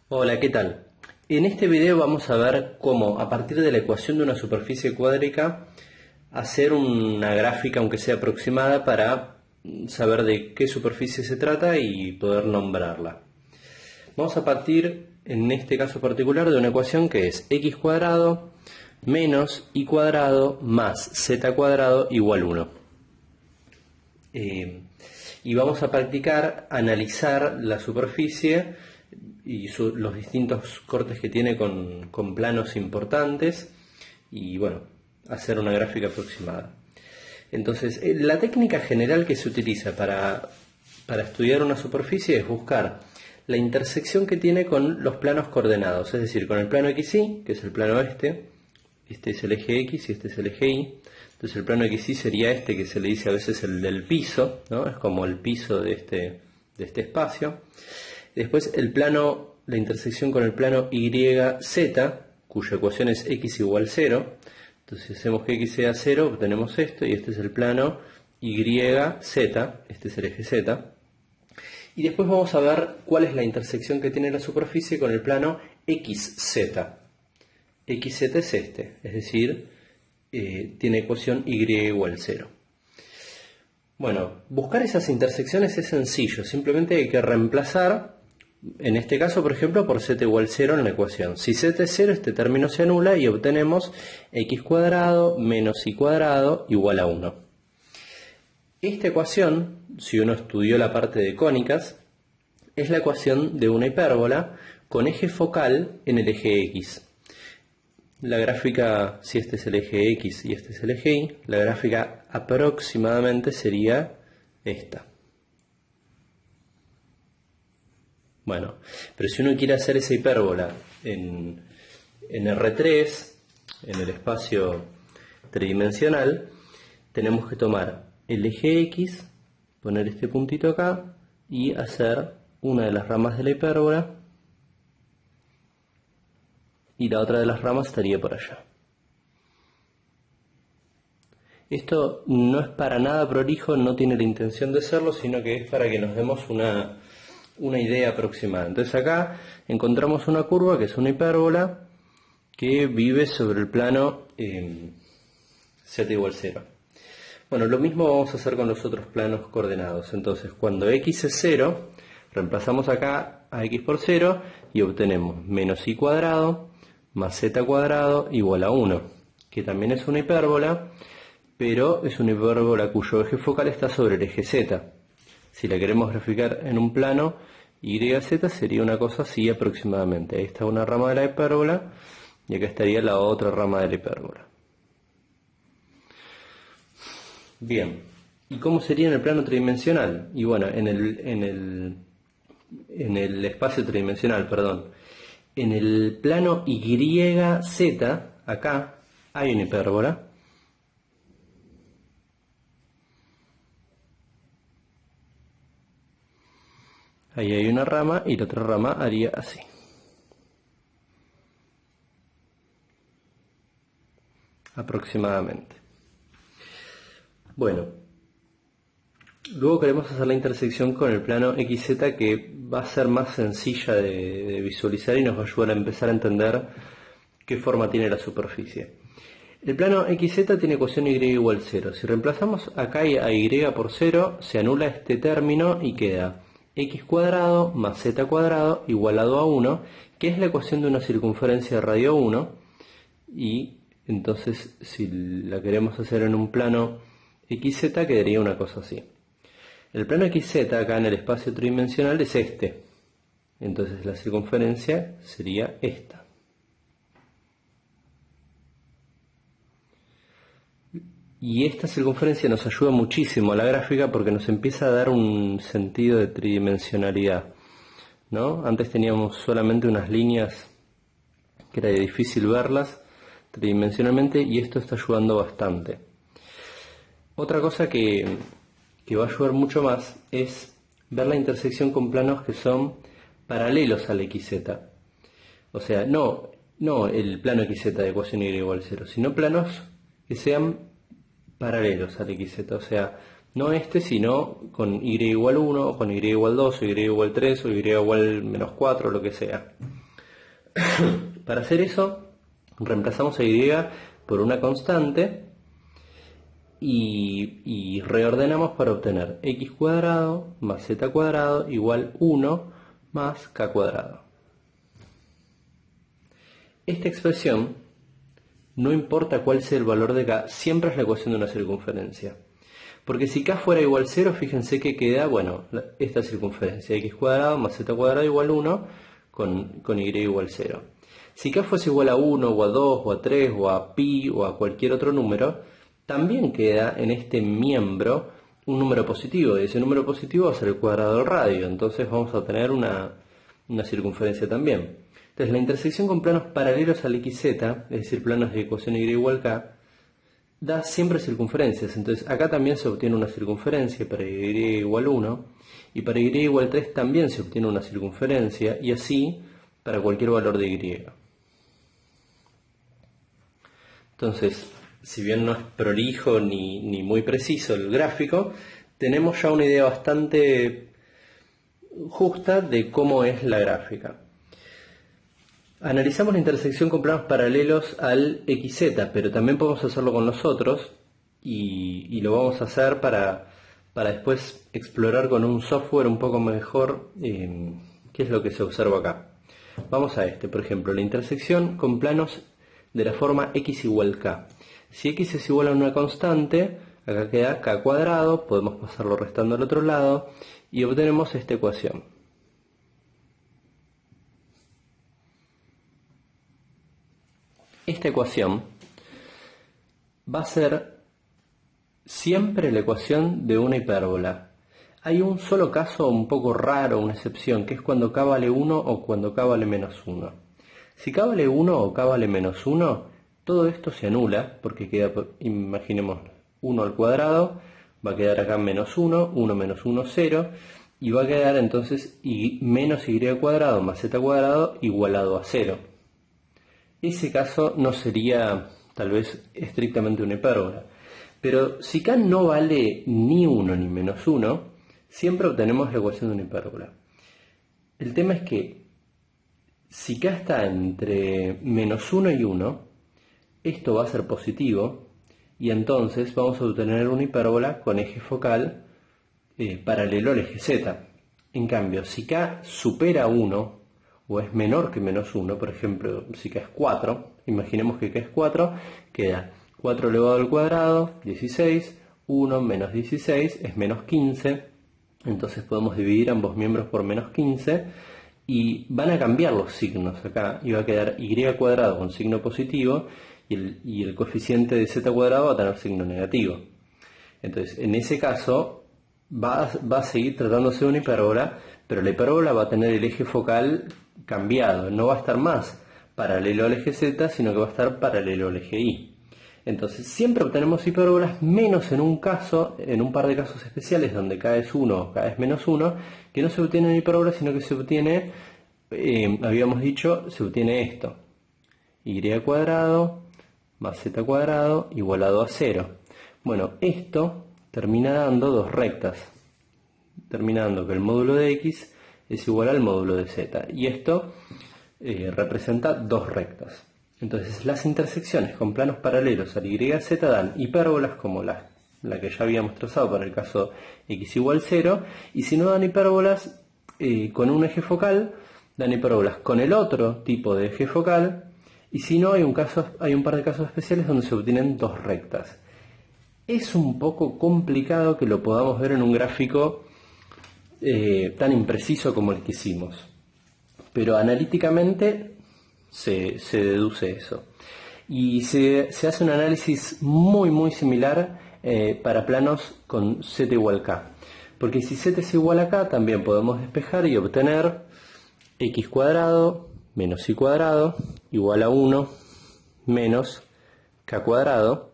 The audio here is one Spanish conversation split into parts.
Hola, ¿qué tal? En este video vamos a ver cómo, a partir de la ecuación de una superficie cuádrica, hacer una gráfica, aunque sea aproximada, para saber de qué superficie se trata y poder nombrarla. Vamos a partir, en este caso particular, de una ecuación que es x cuadrado menos y cuadrado más z cuadrado igual 1. Y vamos a practicar analizar la superficie y los distintos cortes que tiene con planos importantes y bueno, hacer una gráfica aproximada. Entonces, la técnica general que se utiliza para estudiar una superficie es buscar la intersección que tiene con los planos coordenados, es decir, con el plano XY, que es el plano este es el eje X y este es el eje Y. Entonces el plano XY sería este que se le dice a veces el del piso, ¿no? Es como el piso de este espacio. Después la intersección con el plano YZ, cuya ecuación es x igual 0. Entonces si hacemos que x sea 0, obtenemos esto, y este es el plano YZ, este es el eje Z. Y después vamos a ver cuál es la intersección que tiene la superficie con el plano XZ. XZ es este, es decir, tiene ecuación y igual 0. Bueno, buscar esas intersecciones es sencillo, simplemente hay que reemplazar, en este caso por ejemplo, por z igual 0 en la ecuación. Si z es 0, este término se anula y obtenemos x cuadrado menos y cuadrado igual a 1. Esta ecuación, si uno estudió la parte de cónicas, es la ecuación de una hipérbola con eje focal en el eje X. La gráfica, si este es el eje X y este es el eje Y, la gráfica aproximadamente sería esta. Bueno, pero si uno quiere hacer esa hipérbola en R3, en el espacio tridimensional, tenemos que tomar el eje X, poner este puntito acá y hacer una de las ramas de la hipérbola. Y la otra de las ramas estaría por allá. Esto no es para nada prolijo, no tiene la intención de serlo, sino que es para que nos demos una idea aproximada. Entonces acá encontramos una curva que es una hipérbola que vive sobre el plano z igual 0. Bueno, lo mismo vamos a hacer con los otros planos coordenados. Entonces cuando x es 0, reemplazamos acá a x por 0 y obtenemos menos y cuadrado más z cuadrado igual a 1, que también es una hipérbola, pero es una hipérbola cuyo eje focal está sobre el eje z. Si la queremos graficar en un plano YZ sería una cosa así aproximadamente. Ahí está una rama de la hipérbola y acá estaría la otra rama de la hipérbola. Bien, ¿y cómo sería en el plano tridimensional? Y bueno, en el espacio tridimensional, perdón. En el plano YZ, acá, hay una hipérbola. Ahí hay una rama y la otra rama haría así. Aproximadamente. Bueno, luego queremos hacer la intersección con el plano XZ, que va a ser más sencilla de visualizar y nos va a ayudar a empezar a entender qué forma tiene la superficie. El plano XZ tiene ecuación y igual 0. Si reemplazamos acá a y por 0, se anula este término y queda x cuadrado más z cuadrado igualado a 1, que es la ecuación de una circunferencia de radio 1. Y entonces, si la queremos hacer en un plano XZ, quedaría una cosa así. El plano XZ acá en el espacio tridimensional es este. Entonces la circunferencia sería esta. Y esta circunferencia nos ayuda muchísimo a la gráfica porque nos empieza a dar un sentido de tridimensionalidad, ¿no? Antes teníamos solamente unas líneas que era difícil verlas tridimensionalmente y esto está ayudando bastante. Otra cosa que va a ayudar mucho más es ver la intersección con planos que son paralelos al XZ. O sea, no el plano XZ de ecuación y igual 0, sino planos que sean paralelos al XZ. O sea, no este, sino con y igual 1, o con y igual 2, o y igual 3, o y igual menos 4, lo que sea. Para hacer eso, reemplazamos a y por una constante y reordenamos para obtener x cuadrado más z cuadrado igual 1 más k cuadrado. Esta expresión, no importa cuál sea el valor de k, siempre es la ecuación de una circunferencia. Porque si k fuera igual a 0, fíjense que queda, bueno, esta circunferencia, x cuadrado más z cuadrado igual 1 con y igual 0. Si k fuese igual a 1 o a 2 o a 3 o a pi o a cualquier otro número, también queda en este miembro un número positivo, y ese número positivo va a ser el cuadrado del radio, entonces vamos a tener una circunferencia también. Entonces la intersección con planos paralelos al xz, es decir, planos de ecuación y igual k, da siempre circunferencias. Entonces acá también se obtiene una circunferencia para y igual 1, y para y igual 3 también se obtiene una circunferencia, y así para cualquier valor de y. Entonces, si bien no es prolijo ni muy preciso el gráfico, tenemos ya una idea bastante justa de cómo es la gráfica. Analizamos la intersección con planos paralelos al xz, pero también podemos hacerlo con los otros y lo vamos a hacer para después explorar con un software un poco mejor qué es lo que se observa acá. Vamos a por ejemplo, la intersección con planos de la forma x igual k. Si x es igual a una constante, acá queda k cuadrado, podemos pasarlo restando al otro lado y obtenemos esta ecuación. Esta ecuación va a ser siempre la ecuación de una hipérbola. Hay un solo caso un poco raro, una excepción, que es cuando k vale 1 o cuando k vale menos 1. Si k vale 1 o k vale menos 1, todo esto se anula, porque queda, imaginemos, 1 al cuadrado, va a quedar acá menos 1, 1 menos 1, 0, y va a quedar entonces menos y cuadrado más z cuadrado igualado a 0. Ese caso no sería tal vez estrictamente una hipérbola. Pero si k no vale ni 1 ni menos 1, siempre obtenemos la ecuación de una hipérbola. El tema es que si k está entre menos 1 y 1, esto va a ser positivo y entonces vamos a obtener una hipérbola con eje focal paralelo al eje z. En cambio, si k supera 1, o es menor que menos 1, por ejemplo, si k es 4, imaginemos que k es 4, queda 4 elevado al cuadrado, 16, 1 menos 16 es menos 15, entonces podemos dividir ambos miembros por menos 15, y van a cambiar los signos acá, y va a quedar y cuadrado con signo positivo, y el coeficiente de z cuadrado va a tener signo negativo. Entonces, en ese caso, va a seguir tratándose de una hipérbola, pero la hipérbola va a tener el eje focal cambiado, no va a estar más paralelo al eje z, sino que va a estar paralelo al eje y. Entonces siempre obtenemos hipérbolas, menos en un caso, en un par de casos especiales donde k es 1 o k es menos 1, que no se obtiene hipérbola, sino que se obtiene, habíamos dicho, se obtiene esto, y cuadrado más z cuadrado igualado a 0. Bueno, esto termina dando dos rectas, terminando que el módulo de x es igual al módulo de z, y esto representa dos rectas. Entonces las intersecciones con planos paralelos al YZ dan hipérbolas como la que ya habíamos trazado para el caso x igual 0, y si no dan hipérbolas con un eje focal, dan hipérbolas con el otro tipo de eje focal, y si no hay un par de casos especiales donde se obtienen dos rectas. Es un poco complicado que lo podamos ver en un gráfico tan impreciso como el que hicimos, pero analíticamente se deduce eso, y se hace un análisis muy similar para planos con z igual k, porque si z es igual a k también podemos despejar y obtener x cuadrado menos y cuadrado igual a 1 menos k cuadrado.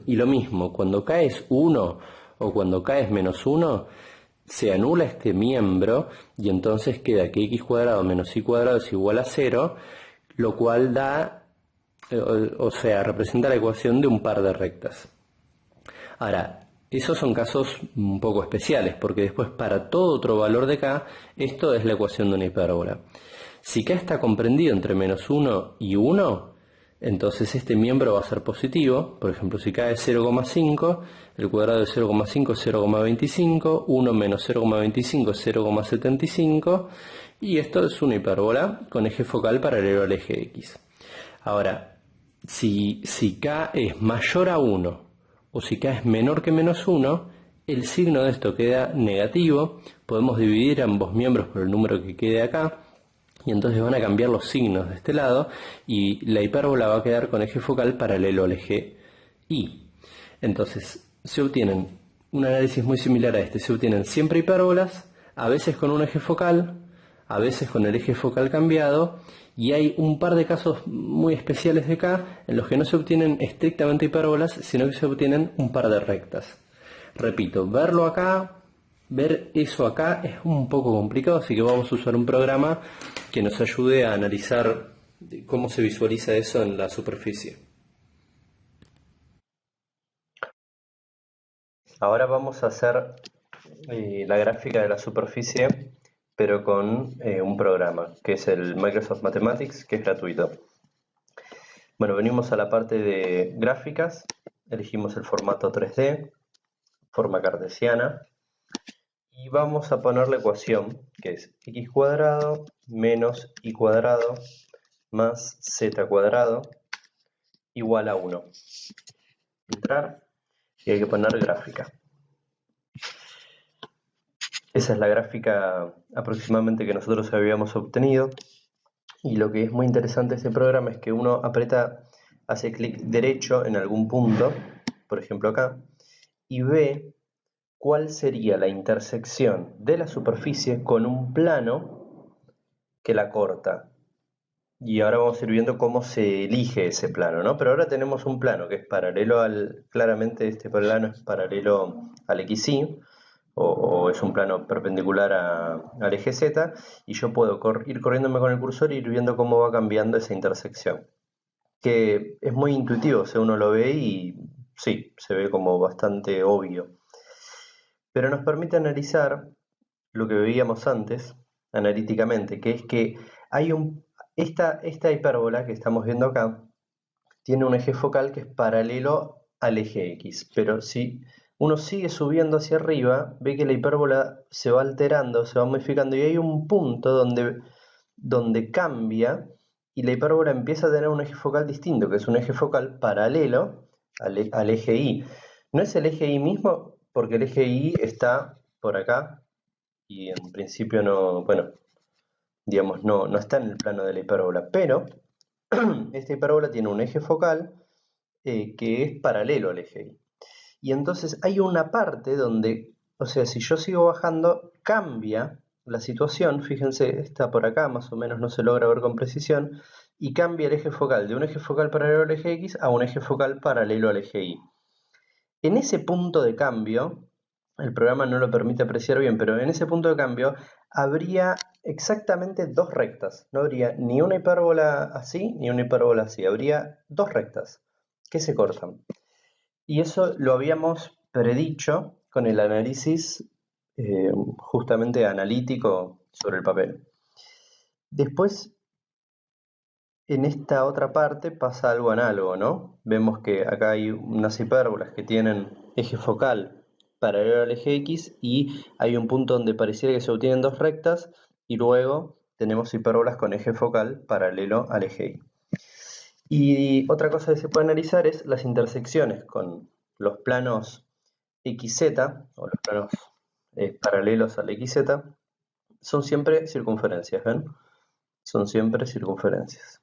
Y lo mismo, cuando k es 1 o cuando k es menos 1, se anula este miembro y entonces queda que x cuadrado menos y cuadrado es igual a 0, lo cual da, o sea, representa la ecuación de un par de rectas. Ahora, esos son casos un poco especiales, porque después para todo otro valor de k, esto es la ecuación de una hipérbola. Si K está comprendido entre menos 1 y 1, entonces este miembro va a ser positivo. Por ejemplo, si K es 0,5, el cuadrado de 0,5 es 0,25, 1 menos 0,25 es 0,75, y esto es una hipérbola con eje focal paralelo al eje X. Ahora, si K es mayor a 1 o si K es menor que menos 1, el signo de esto queda negativo. Podemos dividir ambos miembros por el número que quede acá, y entonces van a cambiar los signos de este lado y la hipérbola va a quedar con eje focal paralelo al eje Y. Entonces se obtienen un análisis muy similar a este. Se obtienen siempre hipérbolas, a veces con un eje focal, a veces con el eje focal cambiado, y hay un par de casos muy especiales de K en los que no se obtienen estrictamente hipérbolas, sino que se obtienen un par de rectas. Repito, verlo acá, ver eso acá es un poco complicado, así que vamos a usar un programa que nos ayude a analizar cómo se visualiza eso en la superficie. Ahora vamos a hacer la gráfica de la superficie, pero con un programa, que es el Microsoft Mathematics, que es gratuito. Bueno, venimos a la parte de gráficas, elegimos el formato 3D, forma cartesiana, y vamos a poner la ecuación, que es x cuadrado menos y cuadrado más z cuadrado igual a 1. Entrar, y hay que poner gráfica. Esa es la gráfica aproximadamente que nosotros habíamos obtenido, y lo que es muy interesante de este programa es que uno aprieta, hace clic derecho en algún punto, por ejemplo acá, y ve cuál sería la intersección de la superficie con un plano que la corta. Y ahora vamos a ir viendo cómo se elige ese plano, ¿no? Pero ahora tenemos un plano que es paralelo claramente este plano es paralelo al XY, o es un plano perpendicular al eje Z, y yo puedo ir corriéndome con el cursor y ir viendo cómo va cambiando esa intersección. Que es muy intuitivo, o sea, uno lo ve y sí, se ve como bastante obvio. Pero nos permite analizar lo que veíamos antes, analíticamente, que es que hay esta hipérbola que estamos viendo acá tiene un eje focal que es paralelo al eje X, pero si uno sigue subiendo hacia arriba, ve que la hipérbola se va alterando, se va modificando, y hay un punto donde cambia y la hipérbola empieza a tener un eje focal distinto, que es un eje focal paralelo al eje Y. No es el eje Y mismo, porque el eje Y está por acá, y en principio no, bueno, digamos, no está en el plano de la hipérbola, pero esta hipérbola tiene un eje focal que es paralelo al eje Y. Y entonces hay una parte donde, o sea, si yo sigo bajando, cambia la situación. Fíjense, está por acá, más o menos no se logra ver con precisión, y cambia el eje focal de un eje focal paralelo al eje X a un eje focal paralelo al eje Y. En ese punto de cambio, el programa no lo permite apreciar bien, pero en ese punto de cambio habría exactamente dos rectas. No habría ni una hipérbola así ni una hipérbola así. Habría dos rectas que se cortan. Y eso lo habíamos predicho con el análisis justamente analítico sobre el papel. Después, en esta otra parte pasa algo análogo, ¿no? Vemos que acá hay unas hipérbolas que tienen eje focal paralelo al eje X, y hay un punto donde pareciera que se obtienen dos rectas, y luego tenemos hipérbolas con eje focal paralelo al eje Y. Y otra cosa que se puede analizar es las intersecciones con los planos XZ, o los planos paralelos al XZ, son siempre circunferencias, ¿ven? Son siempre circunferencias.